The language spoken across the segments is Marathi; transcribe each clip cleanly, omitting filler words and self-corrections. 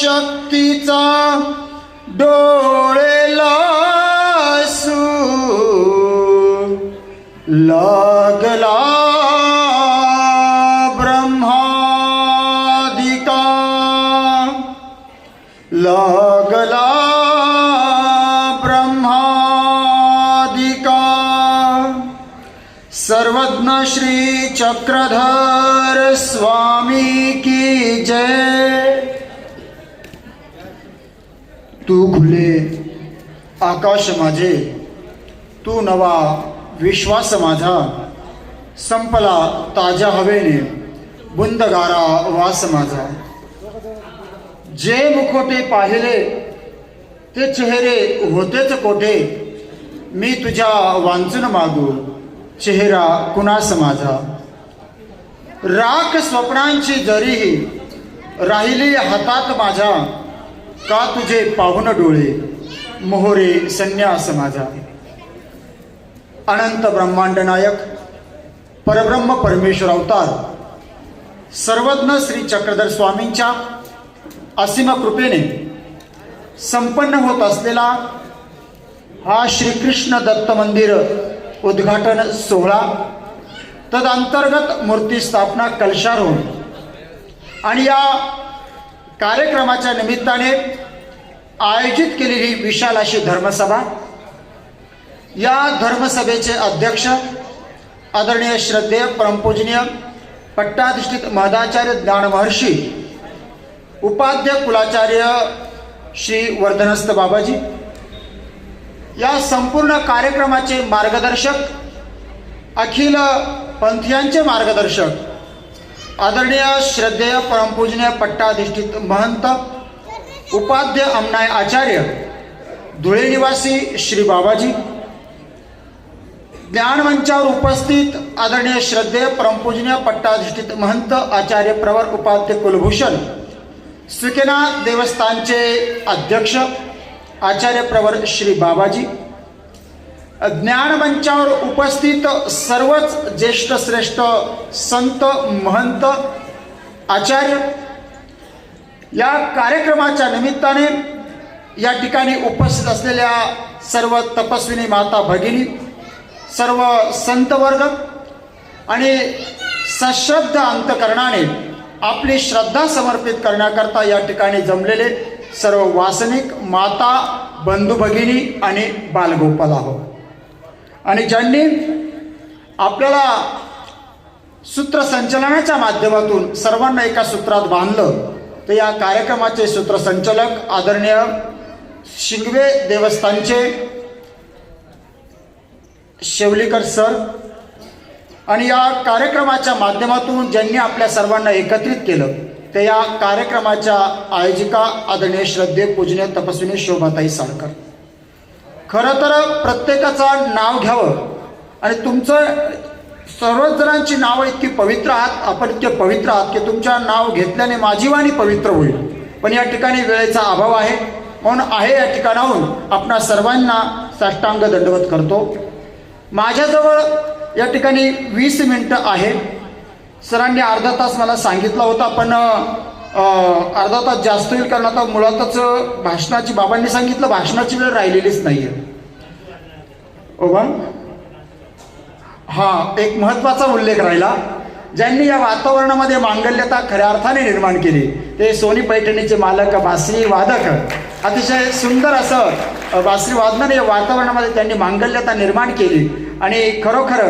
शक्तीचा डोळे लासू लागला ब्रह्मादिका लागला ब्रह्मादिका सर्वज्ञ श्री चक्रधर स्वामी की जय। तू खुले आकाश माझे, तू नवा विश्वास माझा, संपला ताज्या हवेने बुंदगारा वास माझा। जे मुखोटे पाहिले ते चेहरे होतेच कोठे, मी तुझ्या वांचून मागू चेहरा कुणास माझा। राख स्वप्नांची जरीही राहिली हातात माझ्या, का तुझे पाहुण डोळे मोहरे संन्यास माझा। अनंत ब्रह्मांड नायक परब्रह्म परमेश्वर अवतार सर्वज्ञ श्री चक्रधर स्वामींच्या असीम कृपेने संपन्न होत असलेला हा श्रीकृष्ण दत्त मंदिर उद्घाटन सोहळा, तदंतर्गत मूर्ती स्थापना कलशारोहण आणि या कार्यक्रमाच्या निमित्ताने आयोजित केलेली विशाल अशी धर्मसभा, या धर्मसभेचे अध्यक्ष आदरणीय श्रद्धेय परमपूजनीय पट्टाधिष्ठित महदाचार्य ज्ञानमहर्षी उपाध्य कुलाचार्य श्री वर्धनस्थ बाबाजी, या संपूर्ण कार्यक्रमाचे मार्गदर्शक, अखिल पंथीयांचे मार्गदर्शक आदरणीय श्रद्धेय परमपूजनीय पट्टाधिष्ठित महंत उपाध्य अमनाय आचार्य धुळे निवासी श्री बाबाजी, ज्ञानमंचावर उपस्थित आदरणीय श्रद्धेय परमपूजनीय पट्टाधिष्ठित महंत आचार्य प्रवर उपाध्य कुलभूषण सुकेनाथ देवस्थानचे अध्यक्ष आचार्य प्रवर श्री बाबाजी, ज्ञानमंचावर उपस्थित सर्वच ज्येष्ठ श्रेष्ठ संत महंत आचार्य, या कार्यक्रमाच्या निमित्ताने या ठिकाणी उपस्थित असलेल्या सर्व तपस्विनी माता भगिनी, सर्व संत वर्ग आणि सश्रद्ध अंतकरणाने आपली श्रद्धा समर्पित करण्याकरता या ठिकाणी जमलेले सर्व वासनिक माता बंधू भगिनी आणि बालगोपाल आहो, आणि ज्यांनी आपल्याला सूत्रसंचलनाच्या माध्यमातून सर्वांना एका सूत्रात बांधलं, तर या कार्यक्रमाचे सूत्रसंचालक आदरणीय शिंगवे देवस्थानचे शेवलीकर सर, आणि या कार्यक्रमाच्या माध्यमातून ज्यांनी आपल्या सर्वांना एकत्रित केलं ते या कार्यक्रमाच्या आयोजिका आदरणीय श्रद्धेय पूजनीय तपस्विनी शोभाताई साळकर। खरं तर प्रत्येकाचं नाव घ्यावं, आणि तुमचं सर्वच जणांची नावं इतकी पवित्र आहात, आपण इतके पवित्र आहात की तुमच्या नाव घेतल्याने माझी वाणी पवित्र होईल, पण या ठिकाणी वेळेचा अभाव आहे, म्हणून आहे या ठिकाणाहून आपणा सर्वांना साष्टांग दंडवत करतो। माझ्याजवळ या ठिकाणी 20 मिनिटं आहे, सरांनी अर्धा तास मला सांगितला होता, पण अर्धा तास जास्त होईल, कारण आता मुळातच भाषणाची, बाबांनी सांगितलं भाषणाची वेळ राहिलेलीच नाही आहे। ओबा हा एक महत्त्वाचा उल्लेख राहिला, ज्यांनी या वातावरणामध्ये मांगल्यता खऱ्या अर्थाने निर्माण केली ते सोनी पैठणीचे मालक बासरी वादक, अतिशय सुंदर असं बासरी वादनाने या वातावरणामध्ये त्यांनी मांगल्यता निर्माण केली, आणि खरोखर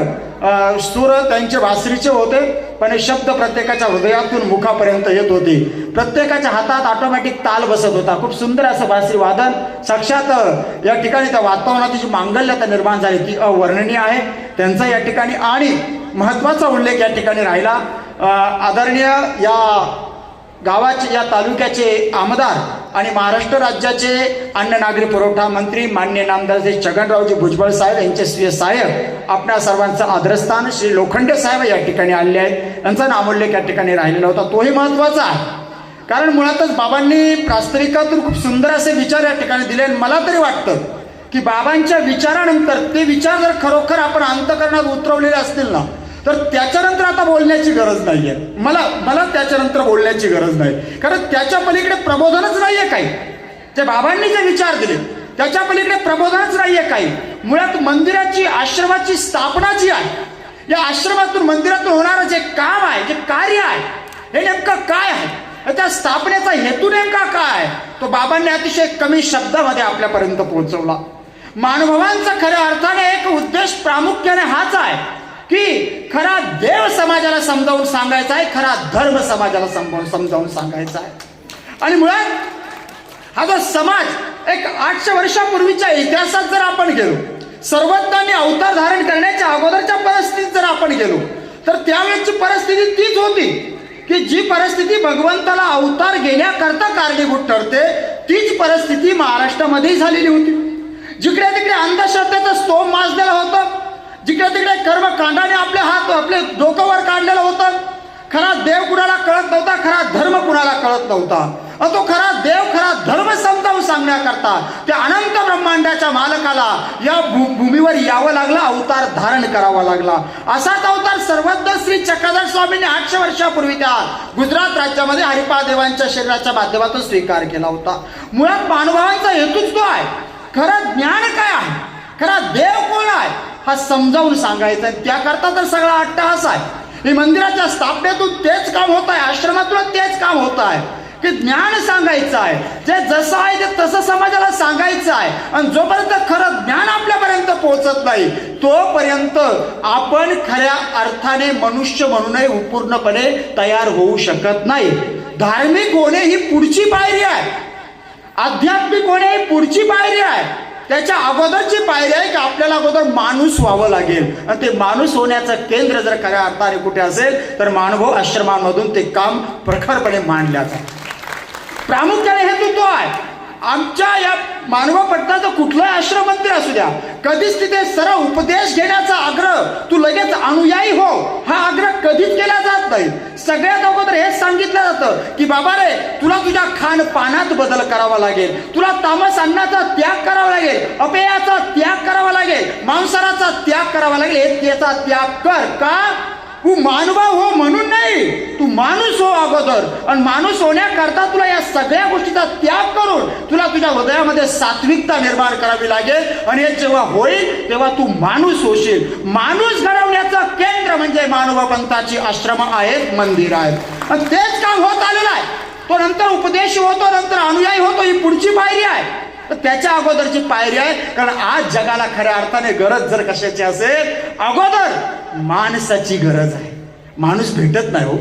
सूर त्यांचे बासरीचे होते, पण शब्द प्रत्येकाच्या हृदयातून मुखापर्यंत येत होते, प्रत्येकाच्या हातात ऑटोमॅटिक ताल बसत होता। खूप सुंदर असं बासरी वादन, साक्षात या ठिकाणी त्या वातावरणाची जी मांगल्यता निर्माण झाली ती अवर्णनीय आहे त्यांचा या ठिकाणी। आणि महत्त्वाचा उल्लेख या ठिकाणी राहिला, आदरणीय या गावाचे, या तालुक्याचे आमदार आणि महाराष्ट्र राज्याचे अन्न नागरी पुरवठा मंत्री माननीय नामदार श्री छगनरावजी भुजबळ साहेब यांचे स्वीय सहाय्यक, आपल्या सर्वांचं आदरस्थान श्री लोखंडे साहेब या ठिकाणी आलेले आहेत, यांचा नामोल्लेख या ठिकाणी राहिलेला होता, तोही महत्त्वाचा आहे, कारण मुळातच बाबांनी प्रास्ताविकातून खूप सुंदर असे विचार या ठिकाणी दिले। मला तरी वाटतं की बाबांच्या विचारानंतर ते विचार जर खरोखर आपण अंतःकरणात उतरवलेले असतील ना, तर त्याच्यानंतर आता बोलण्याची गरज नाहीये. मला त्याच्यानंतर बोलण्याची गरज नाही, कारण त्याच्या पलीकडे प्रबोधनच नाहीये काही. ते बाबांनी जे विचार दिले त्याच्या पलीकडे प्रबोधनच नाहीये काही. मुळात मंदिराची, आश्रमाची स्थापना जी आहे, या आश्रमातून, मंदिरातून होणारं जे काम आहे, जे कार्य आहे, हे नेमकं काय आहे, त्या स्थापनेचा हेतू नेमका काय, तो बाबांनी अतिशय कमी शब्दामध्ये आपल्यापर्यंत पोहोचवला. महानुभावांचा खऱ्या अर्थाने एक उद्देश प्रामुख्याने हाच आहे की खरा देव समाजाला समजावून सांगायचा आहे, खरा धर्म समाजाला समजावून सांगायचा आहे. आणि मुळात हा जो समाज एक 800 वर्षापूर्वीच्या इतिहासात जर आपण गेलो, सर्वज्ञांनी अवतार धारण करण्याच्या अगोदरच्या परिस्थितीत जर आपण गेलो, तर त्यावेळेची परिस्थिती तीच होती की जी परिस्थिती भगवंताला अवतार घेण्याकरता कारणीभूत ठरते, तीच परिस्थिती महाराष्ट्रामध्ये झालेली होती. जिकडे तिकडे अंधश्रद्धेचं स्तोम माजलेलं होतं, जिकडे तिकडे कर्मकांडाने आपले डोकं वर काढलेलं होतं. खरा देव कुणाला कळत नव्हता, खरा धर्म कुणाला कळत नव्हता. तो खरा देव, खरा धर्म समजावून सांगण्याकरता त्या अनंत ब्रह्मांडाच्या मालकाला या भूमीवर यावं लागलं, अवतार धारण करावा लागला. असाच अवतार सर्वज्ञ श्री चक्रधर स्वामींनी 800 वर्षापूर्वी त्या गुजरात राज्यामध्ये हरिपाल देवांच्या शरीराच्या माध्यमातून स्वीकार केला होता. मुळात महानुभावांचा हेतूच तो आहे. खरं ज्ञान काय आहे, खरा देव कोण आहे, हा समजावून सांगायचा. त्याकरता तर सगळा अट्टहास आहे. हे मंदिराच्या स्थापनेतून तेच काम होत आहे, आश्रमातून तेच काम होत आहे की ज्ञान सांगायचं आहे. जे जसं आहे ते तसं समाजाला सांगायचं आहे. आणि जोपर्यंत खरं ज्ञान आपल्यापर्यंत पोहोचत नाही, तोपर्यंत आपण खऱ्या अर्थाने मनुष्य म्हणूनही पूर्णपणे तयार होऊ शकत नाही. धार्मिक होणे ही पुढची पायरी आहे, आध्यात्मिक होणे ही पुढची पायरी आहे. त्याच्या अगोदरची पायरी आहे की आपल्याला अगोदर माणूस व्हावं लागेल. आणि ते माणूस होण्याचं केंद्र जर खऱ्या अर्थाने कुठे असेल तर मानव आश्रमांमधून ते काम प्रखरपणे मांडल्या जातं. प्रामुख्याने हेतू तो आहे. आमच्या या मानवपटनाचं कुठलंही आश्रम मंदिर असू द्या, कधीच तिथे सरळ उपदेश घेण्याचा आग्रह, तू लगेच अनुयायी हो, हा आग्रह कधीच केला जात नाही. सगळ्यात अगोदर हेच सांगितलं जातं की बाबा रे, तुला तुझ्या खानपानात बदल करावा लागेल, तुला तामस अन्नाचा त्याग करावा लागेल, अपेयाचा त्याग करावा लागेल, मांसाहाराचा त्याग करावा लागेल. याचा त्याग कर. का? तू मानवा हो म्हणून नाही, तू माणूस हो अगोदर. आणि माणूस होण्याकरता तुला या सगळ्या गोष्टीचा त्याग करून तुला तुझ्या हृदयामध्ये सात्विकता निर्माण करावी लागेल. आणि हे जेव्हा होईल तेव्हा तू माणूस होशील. माणूस घडवण्याचं केंद्र म्हणजे मानव पंथाची आश्रम आहेत, मंदिर आहेत. आणि तेच काम होत आलेलं आहे. तो नंतर उपदेश होतो, नंतर अनुयायी होतो, ही पुढची पायरी आहे. त्याच्या अगोदरची पायरी आहे. कारण आज जगाला खऱ्या अर्थाने गरज जर कशाची असेल, अगोदर माणसाची गरज आहे. माणूस भेटत नाही हो,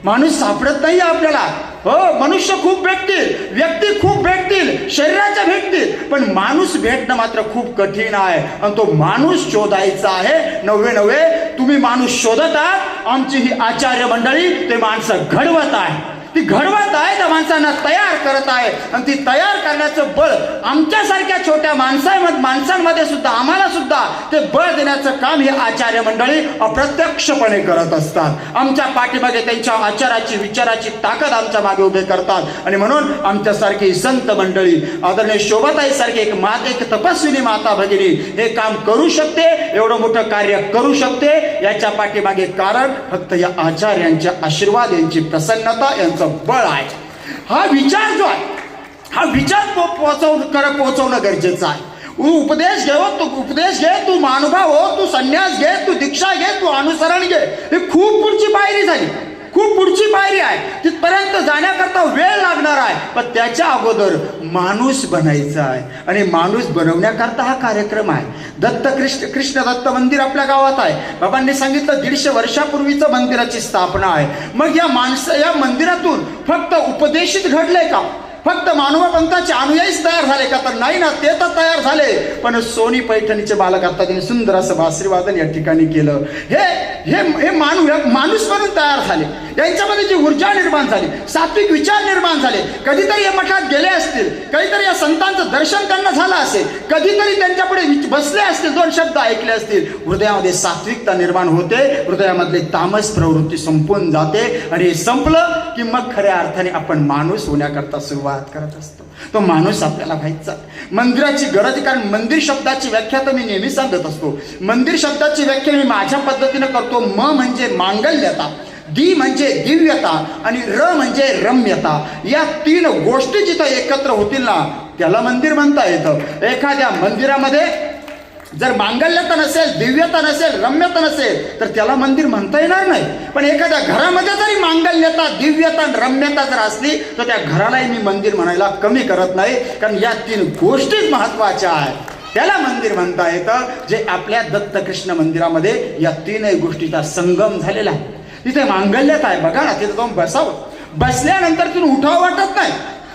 माणूस सापडत नाही आपल्याला. हो, मनुष्य खूप भेटतील, व्यक्ती खूप भेटतील, शरीराच्या भेटतील, पण माणूस भेटणं मात्र खूप कठीण आहे. आणि तो माणूस शोधायचा आहे. नव्हे तुम्ही माणूस शोधत आहात. आमची ही आचार्य मंडळी ते माणसं घडवत आहे, ती घडवत आहे, त्या माणसांना तयार करत आहे. आणि ती तयार करण्याचं बळ आमच्यासारख्या छोट्या माणसांमध्ये सुद्धा, आम्हाला सुद्धा ते बळ देण्याचं काम ही आचार्य मंडळी अप्रत्यक्षपणे करत असतात. आमच्या पाठीमागे त्यांच्या आचाराची, विचाराची ताकद आमच्या मागे उभे करतात. आणि म्हणून आमच्यासारखी संत मंडळी, आदरणीय शोभाताई सारखी एक तपस्विनी माता भगिनी हे काम करू शकते, एवढं मोठं कार्य करू शकते. याच्या पाठीमागे कारण फक्त या आचार्यांच्या आशीर्वाद, यांची प्रसन्नता, यांचं बळ आहे. हा विचार जो आहे, हा विचार पोहोचवणं गरजेचं आहे. उपदेश घे, तू मानुभाव हो, तू संन्यास घे, तू दीक्षा घे, तू अनुसरण घे. ही खूप पुढची पायरी झाली, खूप पुढची पायरी आहे. तिथपर्यंत जाण्याकरता वेळ लागणार आहे. पण त्याच्या अगोदर माणूस बनायचा आहे. आणि माणूस बनवण्याकरता हा कार्यक्रम आहे. कृष्ण दत्त मंदिर आपल्या गावात आहे. बाबांनी सांगितलं 150 वर्षापूर्वीचं मंदिराची स्थापना आहे. मग या मंदिरातून फक्त उपदेशित घडलंय का? फक्त मानव पंथाचे अनुयायीच तयार झाले का? तर नाही ना, ते तर तयार झाले. पण सोनी पैठणीचे बालक आता त्यांनी सुंदर असं बासरी वादन या ठिकाणी केलं. हे माणूस म्हणून तयार झाले. यांच्यामध्ये जी ऊर्जा निर्माण झाली, सात्विक विचार निर्माण झाले, कधीतरी या मठात गेले असतील, कधीतरी या संतांचं दर्शन त्यांना झालं असेल, कधीतरी त्यांच्यापुढे बसले असतील, 2 शब्द ऐकले असतील, हृदयामध्ये सात्विकता निर्माण होते, हृदयामधले तामस प्रवृत्ती संपून जाते आणि हे संपलं की मग खऱ्या अर्थाने आपण माणूस होण्याकरता सुरुवात करत असतो. तो माणूस आपल्याला व्हायचा. मंदिराची गरज, कारण मंदिर शब्दाची व्याख्या तर मी नेहमी सांगत असतो. मंदिर शब्दाची व्याख्या मी माझ्या पद्धतीने करतो. म म्हणजे मांगल्यता, दी म्हणजे दिव्यता आणि र म्हणजे रम्यता. या 3 गोष्टी जिथं एकत्र होतील ना त्याला मंदिर म्हणता येतं. एखाद्या मंदिरामध्ये जर मांगल्यता नसेल, दिव्यता नसेल, रम्यता नसेल तर त्याला मंदिर म्हणता येणार नाही. पण एखाद्या घरामध्ये जरी मांगल्यता, दिव्यता आणि रम्यता जर असली तर त्या घरालाही मी मंदिर म्हणायला कमी करत नाही, कारण या 3 गोष्टीच महत्वाच्या आहेत. त्याला मंदिर म्हणता येतं. जे आपल्या दत्तकृष्ण मंदिरामध्ये या 3 गोष्टीचा संगम झालेला आहे. तिथे मांगल्यता आहे. बघा ना, तिथे जाऊन बसावं, बसल्यानंतर तिथून उठावं वाटत नाही,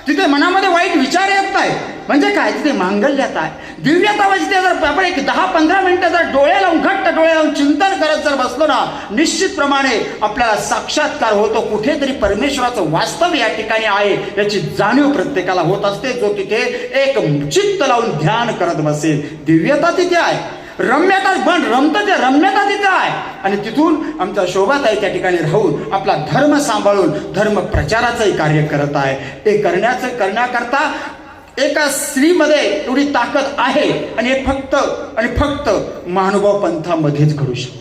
तिथे मनामध्ये वाईट विचार येत नाही. म्हणजे काय, तिथे मांगल्यता आहे. दिव्यता म्हणजे ते जर आपण एक 10-15 मिनिटं जर डोळे लावून, घट्ट डोळे लावून चिंतन करत जर बसलो ना, निश्चितप्रमाणे आपल्याला साक्षात्कार होतो. कुठेतरी परमेश्वराचं वास्तव या ठिकाणी आहे याची जाणीव प्रत्येकाला होत असते, जो तिथे एक चित्त लावून ध्यान करत बसेल. दिव्यता तिथे आहे, रम्यता पण रमतं, ते रम्यता तिथं आहे. आणि तिथून आमचा शोभाताई त्या ठिकाणी राहून आपला धर्म सांभाळून धर्म प्रचाराचंही कार्य करत आहे. ते करण्याकरता एका स्त्रीमध्ये एवढी ताकद आहे आणि हे फक्त महानुभाव पंथामध्येच घडू शकतं.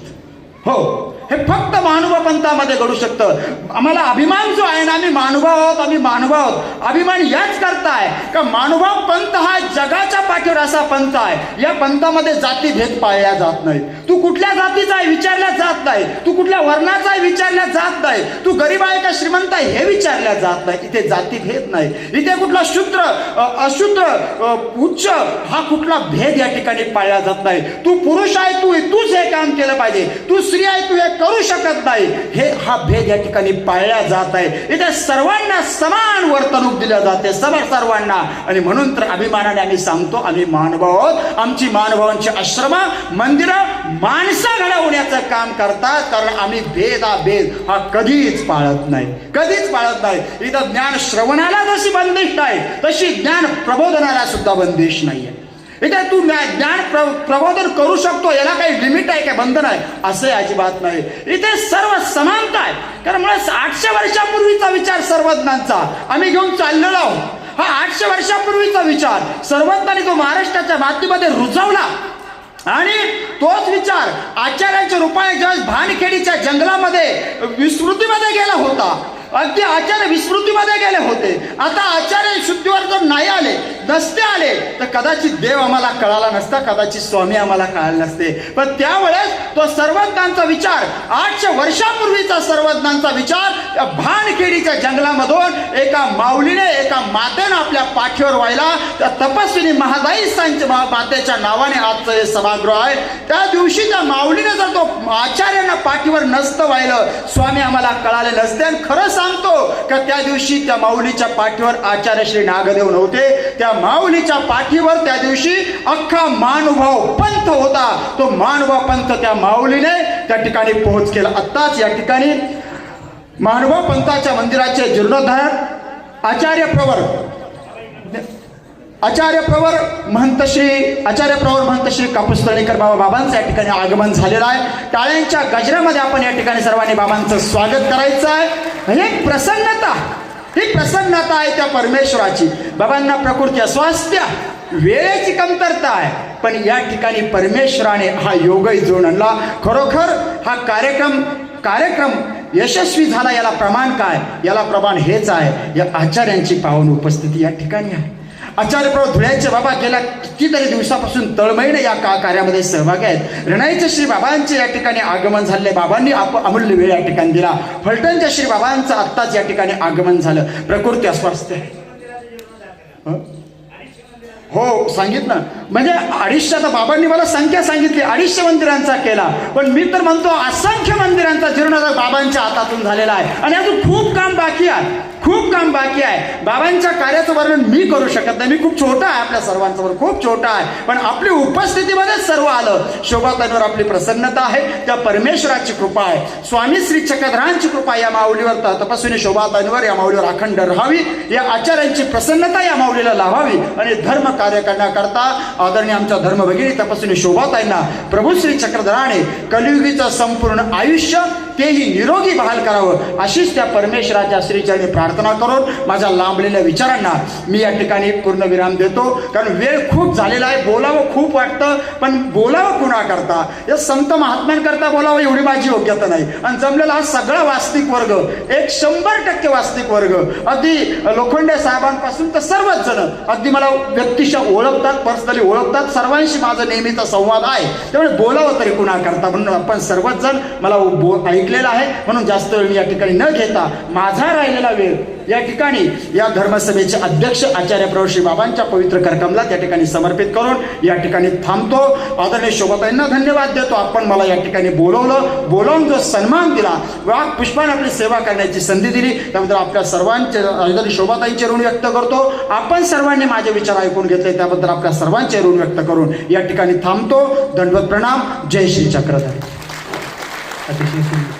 हो, हे फक्त महानुभाव पंथामध्ये घडू शकतं. आम्हाला अभिमान जो आहे ना, आम्ही महानुभाव आहोत. अभिमान याच करताय का महानुभाव पंथ हा जगाच्या पाठीवर असा पंथ आहे. या पंथामध्ये जातीभेद पाळल्या जात नाही. तू कुठल्या जातीचा आहे विचारल्या जात नाही, तू कुठल्या वर्णाचा आहे विचारल्या जात नाही, तू गरीब आहे का श्रीमंत आहे हे विचारल्या जात नाही. इथे जातीभेद नाही. इथे कुठला शूद्र, अशूद्र, उच्च हा कुठला भेद या ठिकाणी पाळला जात नाही. तू पुरुष आहे, तूच हे काम केलं पाहिजे, तू स्त्री आहे, तू हे करू शकत नाही, हा भेद या ठिकाणी पाळला जात आहे. इथे सर्वांना समान वर्तणूक दिल्या जाते, सर्वांना. आणि म्हणून तर अभिमानाने आम्ही सांगतो आम्ही मानभाव आहोत. आमची मानभावांची आश्रम, मंदिरं माणसं घडवण्याचं काम करतात, कारण आम्ही भेद हा कधीच पाळत नाही. इथं ज्ञान श्रवणाला जशी बंदिश आहे तशी ज्ञान प्रबोधनाला सुद्धा बंदिश नाहीये. इथे तू ज्ञान प्रबोधन करू शकतो, याला काही लिमिट आहे, काय बंधन आहे असे अजिबात नाही. इथे सर्व समानता आहे. कारण मला 800 वर्षापूर्वीचा विचार सर्वज्ञांचा आम्ही घेऊन चाललेलो आहोत. हा 800 वर्षापूर्वीचा विचार सर्वज्ञांनी जो महाराष्ट्राच्या मातीमध्ये रुजवला आणि तोच विचार आचार्यांच्या रूपाने ज्यावेळेस भानखेडीच्या जंगलामध्ये विस्मृतीमध्ये गेला होता, अगदी आचार्य विस्मृतीमध्ये गेले होते. आता आचार्य शुद्धीवर जर नाही आले, नसते आले तर कदाचित देव आम्हाला कळाला नसता, कदाचित स्वामी आम्हाला कळाले नसते. पण त्यावेळेस तो सर्वज्ञांचा विचार, 800 वर्षापूर्वीचा सर्वज्ञांचा विचार भानखेडीच्या जंगलामधून एका माऊलीने, एका मातेनं आपल्या पाठीवर व्हायला, त्या तपस्विनी महादाई मातेच्या नावाने आजचं हे सभागृह आहे. त्या दिवशी त्या माऊलीने जर तो आचार्यांना पाठीवर नसतं व्हायलं, स्वामी आम्हाला कळाले नसते. आणि खरं सांगतो का त्या दिवशी त्या माऊलीच्या पाठीवर आचार्य श्री नागदेव नव्हते. त्या माऊलीच्या पाठीवर त्या दिवशी अख्खा महानुभाव पंथ होता. तो महानुभाव पंथ त्या माऊलीने त्या ठिकाणी पोहोच केला. आत्ताच या ठिकाणी महानुभाव पंथाच्या मंदिराचे जीर्णोद्धार आचार्य प्रवर महंत श्री कापूसतळेकर बाबांचं या ठिकाणी आगमन झालेलं आहे. टाळ्यांच्या गजरामध्ये आपण या ठिकाणी सर्वांनी बाबांचं स्वागत करायचं आहे. ही प्रसन्नता आहे त्या परमेश्वराची. बाबांना प्रकृती अस्वास्थ्य, वेळेची कमतरता आहे, पण या ठिकाणी परमेश्वराने हा योगही जोडून आणला. खरोखर हा कार्यक्रम यशस्वी झाला. याला प्रमाण काय? याला प्रमाण हेच आहे, या आचार्यांची पावन उपस्थिती या ठिकाणी आहे. आचार्य प्रभू धुळ्याचे बाबा गेल्या कितीतरी दिवसापासून तळमळीने या कार्यामध्ये सहभागी आहेत. रणाईचे श्री बाबांचे या ठिकाणी आगमन झाले. बाबांनी अमूल्य वेळ या ठिकाणी दिला. फलटणच्या श्री बाबांचं आत्ताच या ठिकाणी आगमन झालं. प्रकृती अस्वास्थ्य हो सांगितलं, म्हणजे 250. आता बाबांनी मला संख्या सांगितली, 250 मंदिरांचा केला. पण मी तर म्हणतो असंख्य मंदिरांचा जीर्णोद्धार बाबांच्या हातातून झालेला आहे आणि अजून खूप काम बाकी आहे. खूप काम बाकी आहे. बाबांच्या कार्याचं वर्णन मी करू शकत नाही, मी खूप छोटा आहे आपल्या सर्वांसमोर, खूप छोटा आहे. पण आपली उपस्थितीमध्येच सर्व आलं. शोभाताईंवर आपली प्रसन्नता आहे, त्या परमेश्वराची कृपा आहे. स्वामी श्री चक्रधरांची कृपा या माऊलीवर, तपस्विनी शोभाताईंवर, या माऊलीवर अखंड राहावी. या आचार्यांची प्रसन्नता या माऊलीला लाभावी आणि धर्म कार्य करण्याकरता आदरणीय आमच्या धर्मभगिनी तपस्विनी शोभाताईंना प्रभू श्री चक्रधराने कलियुगीचं संपूर्ण आयुष्य तेही निरोगी बहाल करावं, अशीच त्या परमेश्वराच्या श्रीचरणी प्रार्थना करून माझ्या लांबलेल्या विचारांना मी या ठिकाणी पूर्ण विराम देतो. कारण वेळ खूप झालेला आहे. बोलावं खूप वाटतं, पण बोलावं कुणा करता, या संत महात्म्यांकरता बोलावं एवढी माझी योग्यता नाही. आणि जमलेला हा सगळा वास्तविक वर्ग, एक 100% वास्तविक वर्ग, अगदी लोखंडे साहेबांपासून तर सर्वच जण अगदी मला व्यक्तिशः ओळखतात, पर्सनली ओळखतात, सर्वांशी माझा नेहमीचा संवाद आहे. त्यामुळे बोलावं तरी कुणा करता, म्हणून आपण सर्वच जण मला ऐकलेलं आहे. म्हणून जास्त वेळ मी या ठिकाणी न घेता माझा राहिलेला वेळ या ठिकाणी या धर्मसभेचे अध्यक्ष आचार्य प्रभू श्री बाबांच्या पवित्र करकमला त्या ठिकाणी समर्पित करून या ठिकाणी थांबतो. आदरणीय शोभाताईंना धन्यवाद देतो. आपण मला या ठिकाणी बोलवून जो सन्मान दिला, वाघ पुष्पाने आपली सेवा करण्याची संधी दिली, त्याबद्दल आपल्या सर्वांचे आदरणीय शोभाताईंचे ऋण व्यक्त करतो. आपण सर्वांनी माझे विचार ऐकून घेतले त्याबद्दल आपल्या सर्वांचे ऋण व्यक्त करून या ठिकाणी थांबतो. दंडवत प्रणाम. जय श्री चक्रधर. अतिशय